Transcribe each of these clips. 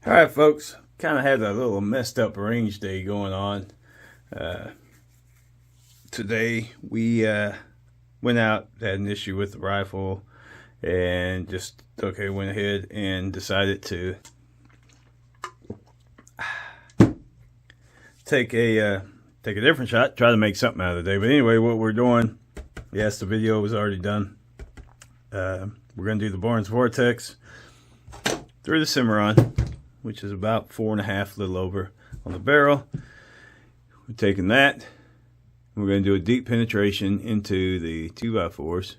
Alright folks, kind of had a little messed up range day going on. Today we went out, had an issue with the rifle, and just went ahead and decided to take a different shot, try to make something out of the day. But anyway, what we're doing, yes, the video was already done. We're going to do the vor-tx through the Cimarron, which is about 4.5, a little over on the barrel. We're taking that. We're going to do a deep penetration into the 2x4s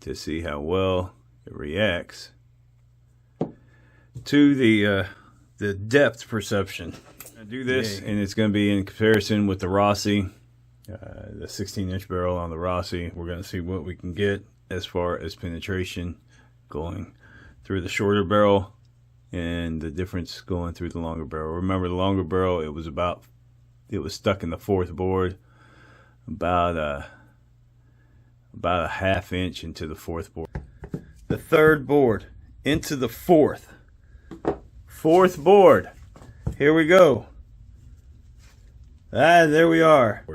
to see how well it reacts to the depth perception. I do this, and it's going to be in comparison with the Rossi, the 16-inch barrel on the Rossi. We're going to see what we can get as far as penetration going through the shorter barrel and the difference going through the longer barrel. Remember, the longer barrel, it was stuck in the fourth board, about a ½ inch into the fourth board. The third board into the fourth board. Here we go. There we are.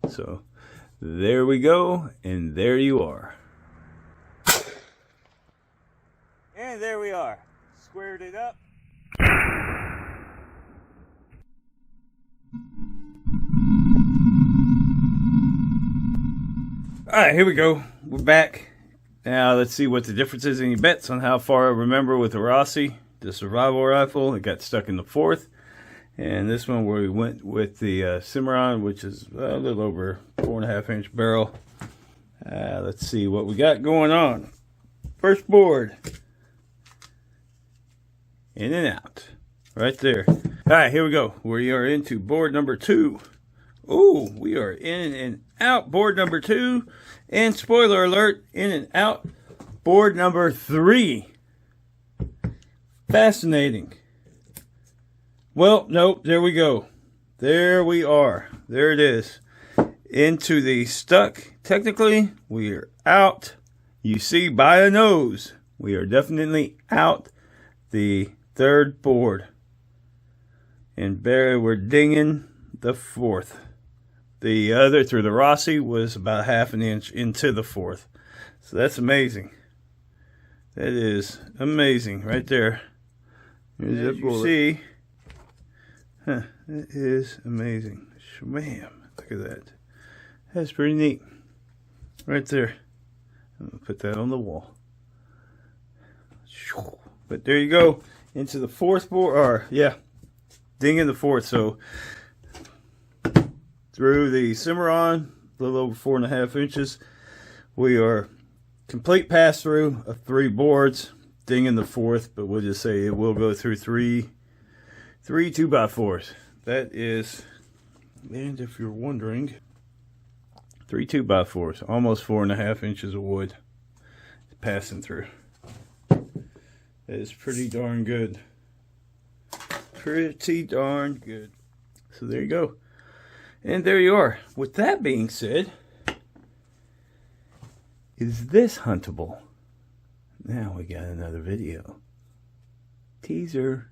So there we go, and there you are. And there we are. Squared it up. Alright, here we go. We're back. Now let's see what the difference is. Any bets on how far I remember with the Rossi, the survival rifle? It got stuck in the fourth. And this one where we went with the Cimarron, which is a little over 4.5-inch barrel. Let's see what we got going on. First board. In and out. Right there. Alright, here we go. We are into board number 2. Oh, we are in and out board number 2. And spoiler alert, in and out board number 3. Fascinating. Well, nope, there we go. There we are. There it is. Into the stuck. Technically, we are out. You see by a nose, we are definitely out the third board. And we're dinging the fourth. The other through the Rossi was about ½ an inch into the fourth. So that's amazing. That is amazing right there. As you see, that is amazing. Shwam. Look at that. That's pretty neat. Right there. I'm going to put that on the wall. But there you go. Into the fourth board. Or, yeah. Ding in the fourth. So, through the Cimarron, a little over 4.5 inches, we are complete pass through of 3 boards. Ding in the fourth, but we'll just say it will go through three 2x4s. That is, and if you're wondering, 3 2x4s, almost 4.5 inches of wood passing through. That is pretty darn good. Pretty darn good. So there you go. And there you are. With that being said, is this huntable? Now we got another video. Teaser.